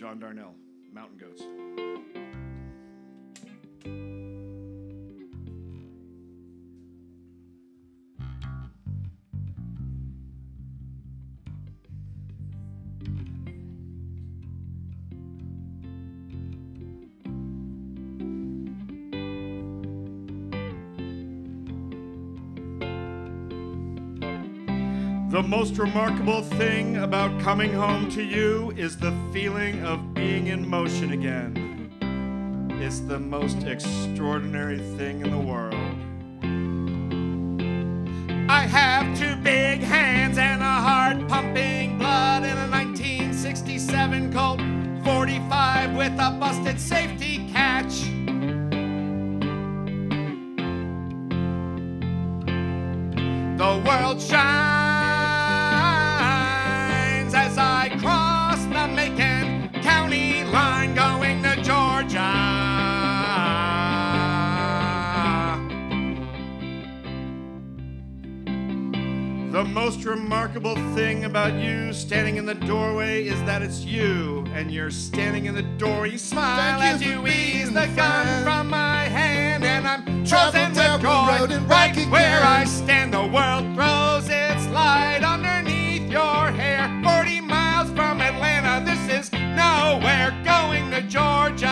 John Darnell, Mountain Goats. The most remarkable thing about coming home to you is the feeling of being in motion again. It's the most extraordinary thing in the world. I have two big hands and a heart pumping blood in a 1967 Colt 45 with a busted safety catch. The world shines as I cross the Macon County line going to Georgia. The most remarkable thing about you standing in the doorway is that it's you, and you're standing in the door. You smile as you ease the gun from my hand, and I'm closing the door right where I stand. The world throws its light underneath your hair. 40 miles from Atlanta, this is nowhere, going to Georgia.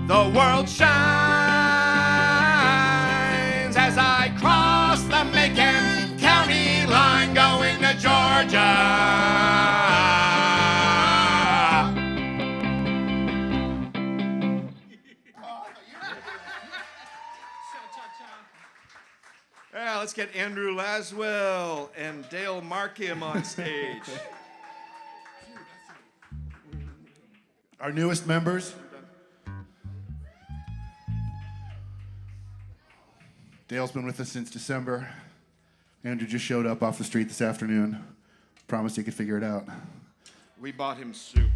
The world shines as I cross the Macon County line going to Georgia. Yeah, let's get Andrew Laswell and Dale Markham on stage. Our newest members. Dale's been with us since December. Andrew just showed up off the street this afternoon. Promised he could figure it out. We bought him soup.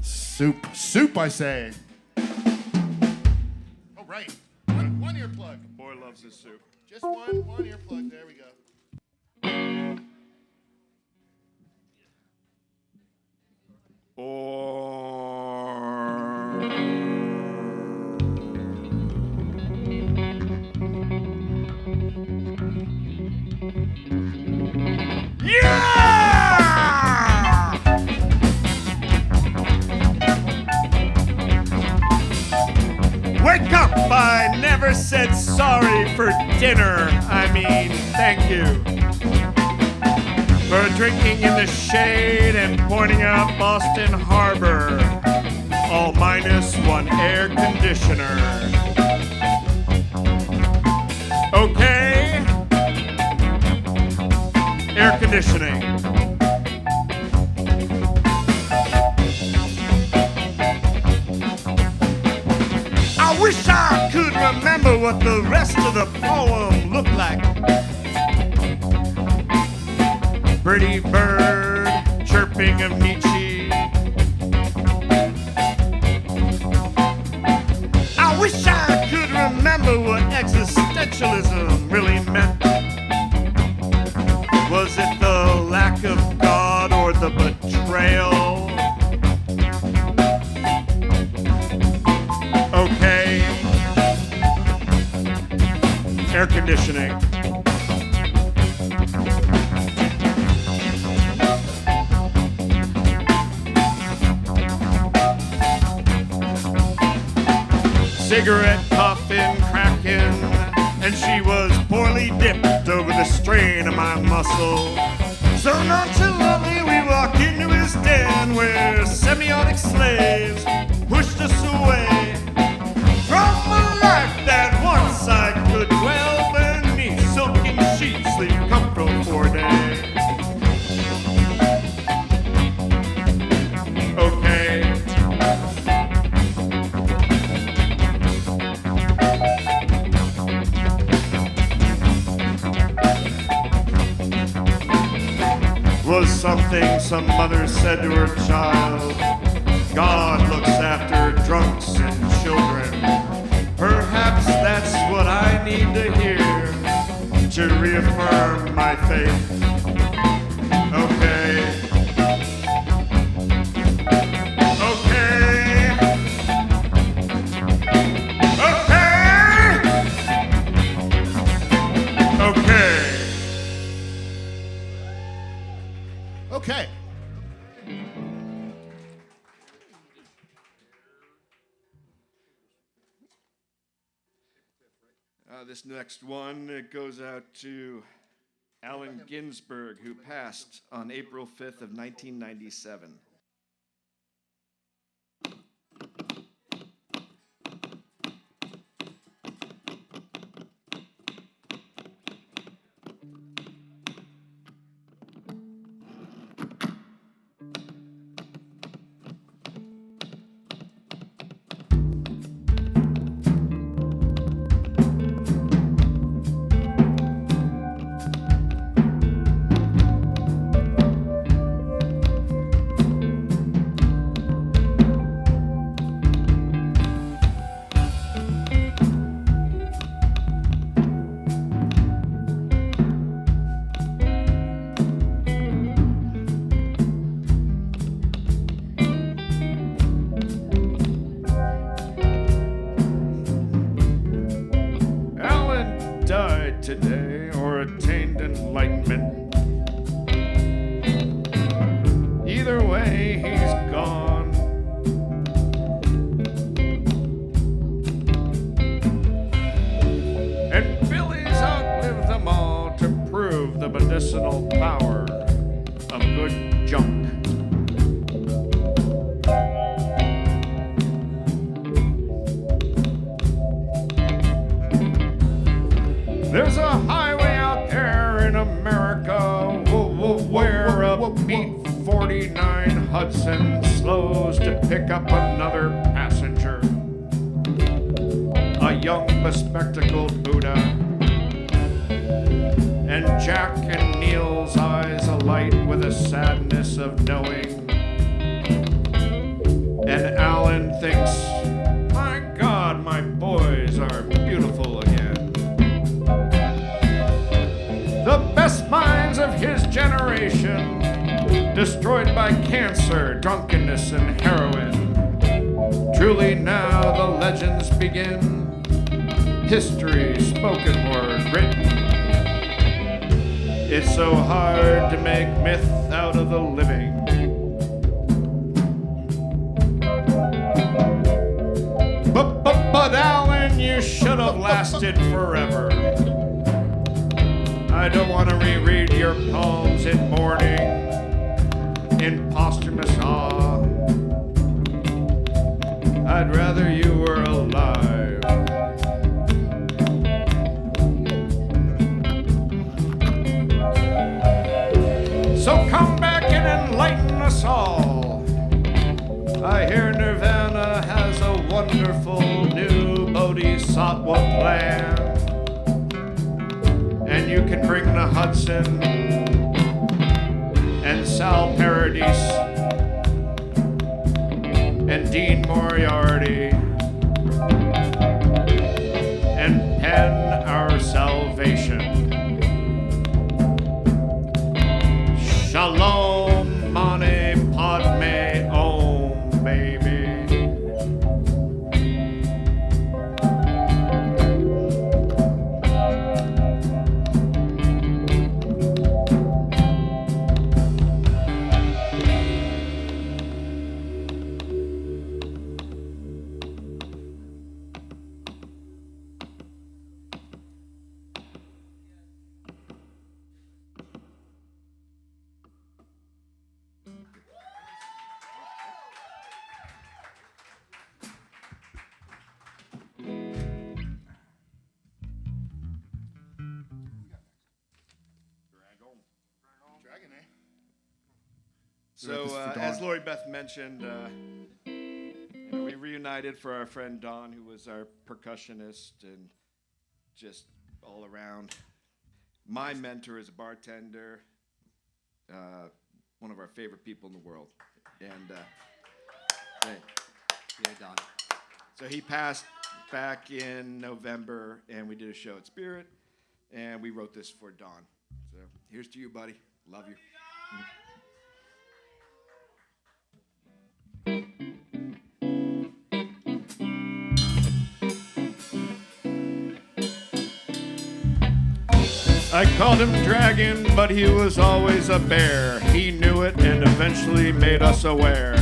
Soup, I say. Oh, right. One earplug. Boy loves his soup. Just one earplug. There we go. Wake up! I never said sorry for dinner. I mean, thank you for drinking in the shade and pointing out Boston Harbor, all minus one air conditioner. Okay? Air conditioning. I wish I could remember what the rest of the poem looked like. Pretty bird chirping of Nietzsche. I wish I could remember what existentialism really meant. Was it the lack of God or the betrayal? Okay. Air conditioning. Cigarette puffing, cracking, and she was poorly dipped over the strain of my muscle. So nonchalantly we walked into his den where semiotic slaves pushed us away from a life that once I could dwell beneath silken sheets, sleep comfortable for a day. Okay. Was something some mother said to her child. God looks after drunks and children. faith. Okay. Okay. Okay. Okay. Okay. This next one, it goes out to Allen Ginsberg, who passed on April 5th of 1997. Today or attained enlightenment. Either way, he's gone. And Billy's outlived them all to prove the medicinal power of good junk. There's a highway out there in America where a beat 49 Hudson slows to pick up another passenger. A young bespectacled Buddha. And Jack and Neil's eyes alight with a sadness of knowing. And Alan thinks, my God, my boys are beautiful again. The best minds of his generation, destroyed by cancer, drunkenness, and heroin. Truly now the legends begin, history, spoken word, written. It's so hard to make myth out of the living. But Alan, you should have lasted forever. I don't want to reread your poems in mourning, in posthumous awe. I'd rather you were alive. So come back and enlighten us all. I hear Nirvana has a wonderful new bodhisattva plan. And you can bring the Hudson and Sal Paradis and Dean Moriarty and pen our salvation. Shalom, Mane, Padme, Om, baby. So, as Lori Beth mentioned, we reunited for our friend Don, who was our percussionist and just all around. My mentor is a bartender, one of our favorite people in the world. And Yeah, Don. so he passed back in November, and we did a show at Spirit, and we wrote this for Don. So here's to you, buddy. Love you. I called him Dragon, but he was always a bear. He knew it and eventually made us aware.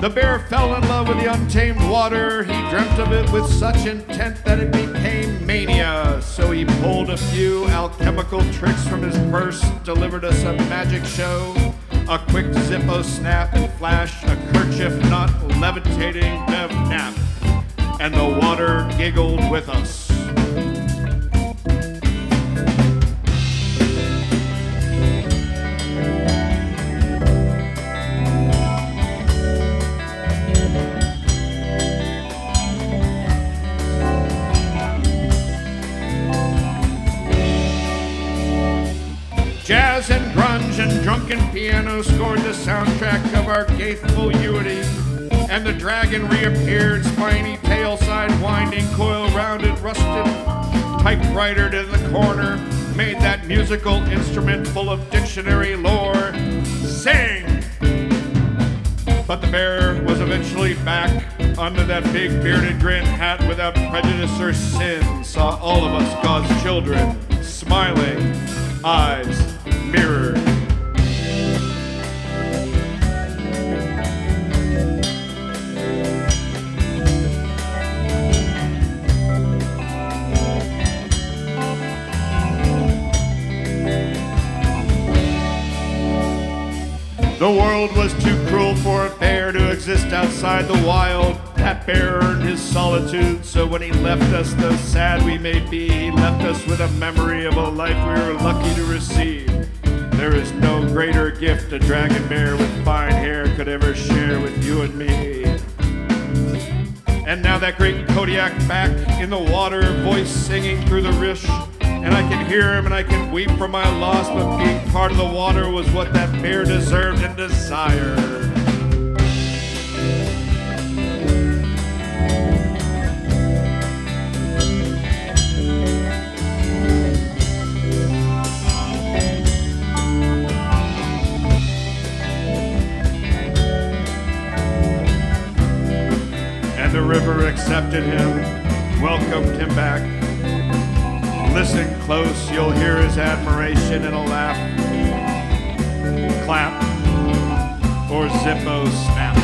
The bear fell in love with the untamed water. He dreamt of it with such intent that it became mania. So he pulled a few alchemical tricks from his purse, delivered us a magic show, a quick Zippo snap and flash, a kerchief not levitating bev nap, and the water giggled with us. Jazz and grunge and drunken piano scored the soundtrack of our gaithful unity. And the dragon reappeared, spiny tail side winding, coil-rounded, rusted, typewritered in the corner, made that musical instrument full of dictionary lore. Sing! But the bear was eventually back under that big bearded grin hat without prejudice or sin. Saw all of us, God's children, smiling, eyes mirrored. The world was too cruel for a bear to exist outside the wild. That bear earned his solitude, so when he left us, though sad we may be, he left us with a memory of a life we were lucky to receive. There is no greater gift a dragon bear with fine hair could ever share with you and me. And now that great Kodiak back in the water, voice singing through the rish, and I can hear him and I can weep for my loss, but being part of the water was what that bear deserved and desired. And the river accepted him, welcomed him back. Listen close, you'll hear his admiration and a laugh, clap, or Zippo snap.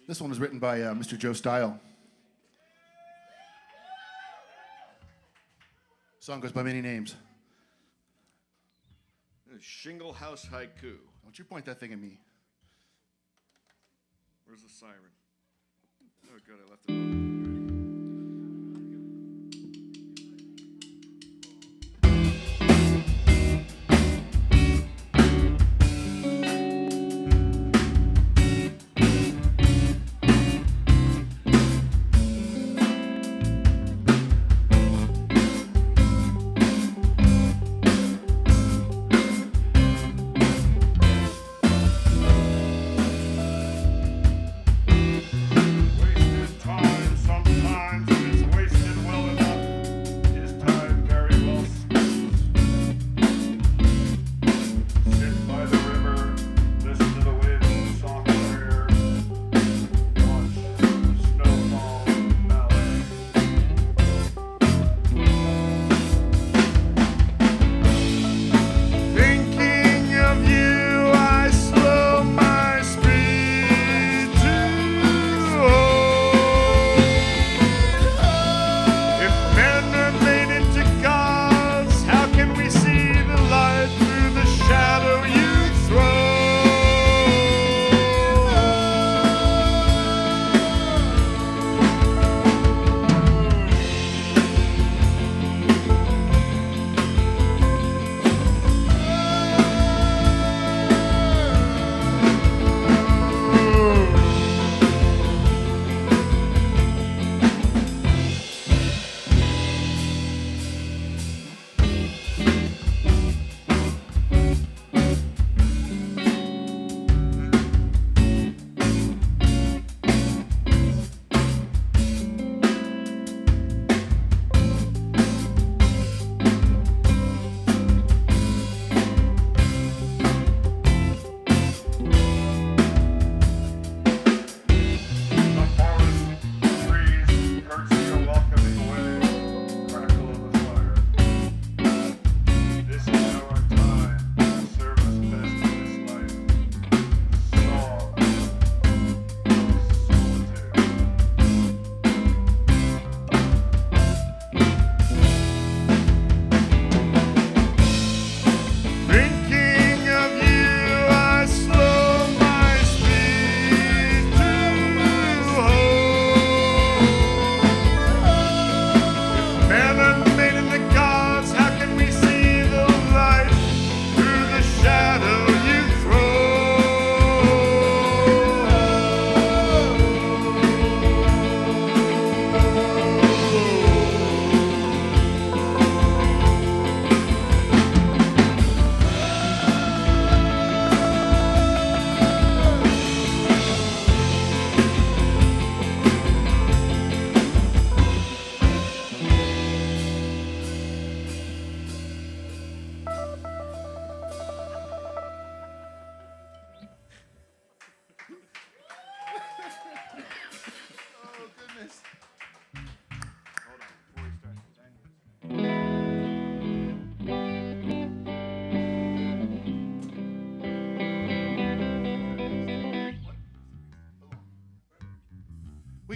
This one was written by Mr. Joe Style. Song goes by many names. Shingle House Haiku. Don't you point that thing at me. Where's the siren? Oh, good, I left it on.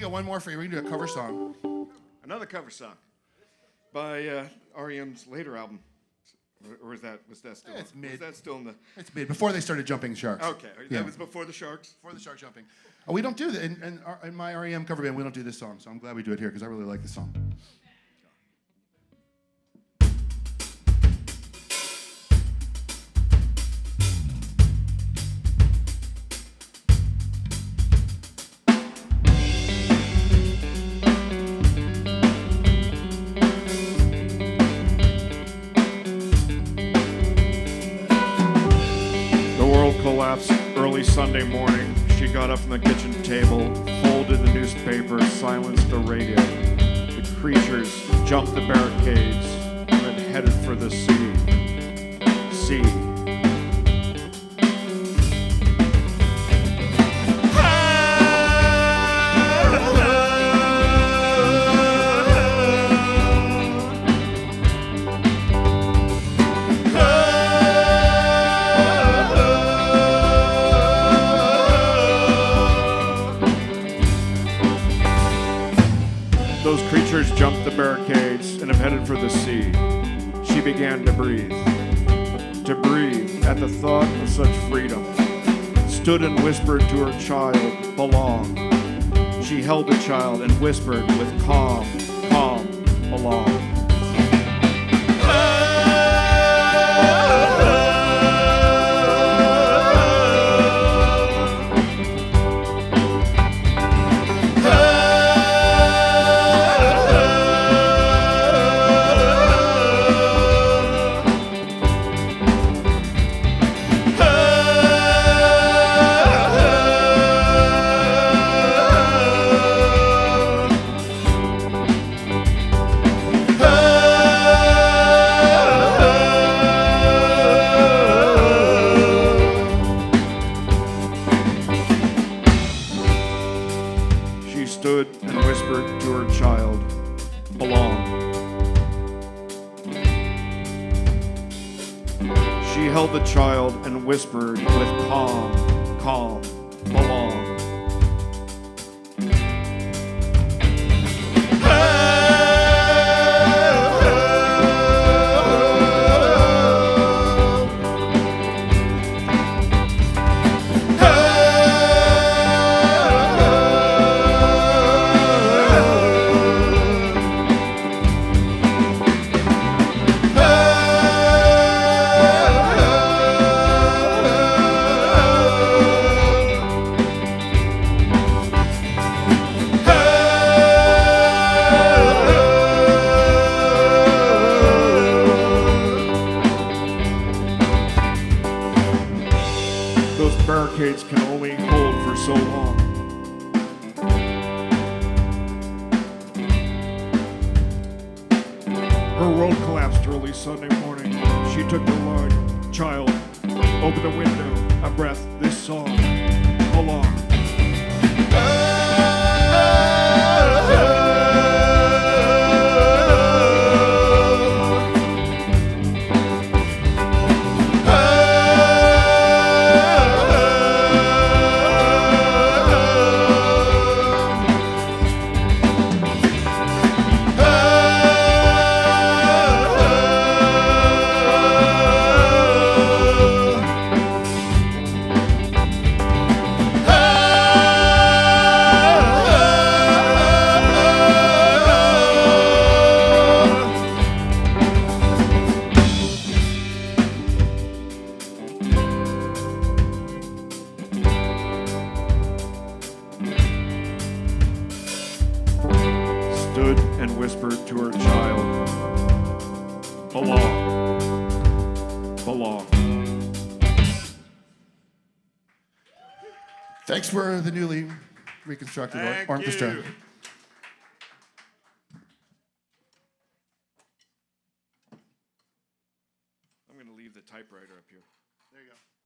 got one more for you. We can do a cover song. Another cover song by REM's later album. Or was that still? It's mid. Was that still in the? It's mid. Before they started jumping sharks. Okay, that was before the Sharks. Before the shark jumping. Oh, we don't do that in my REM cover band. We don't do this song, so I'm glad we do it here because I really like this song. Collapsed early Sunday morning. She got up from the kitchen table, folded the newspaper, silenced the radio. The creatures jumped the barricades and then headed for the sea. Those creatures jumped the barricades and have headed for the sea. She began to breathe at the thought of such freedom. Stood and whispered to her child, belong. She held the child and whispered with calm, belong. Stood and whispered to her child, belong. She held the child and whispered with calm, belong. Those barricades can only hold for so long. Her world collapsed early Sunday morning. She took the large child, opened the window, a breath, this song, belong. Stood and whispered to her child, belong. Thanks for the newly reconstructed ORMkestra. You. I'm going to leave the typewriter up here. There you go.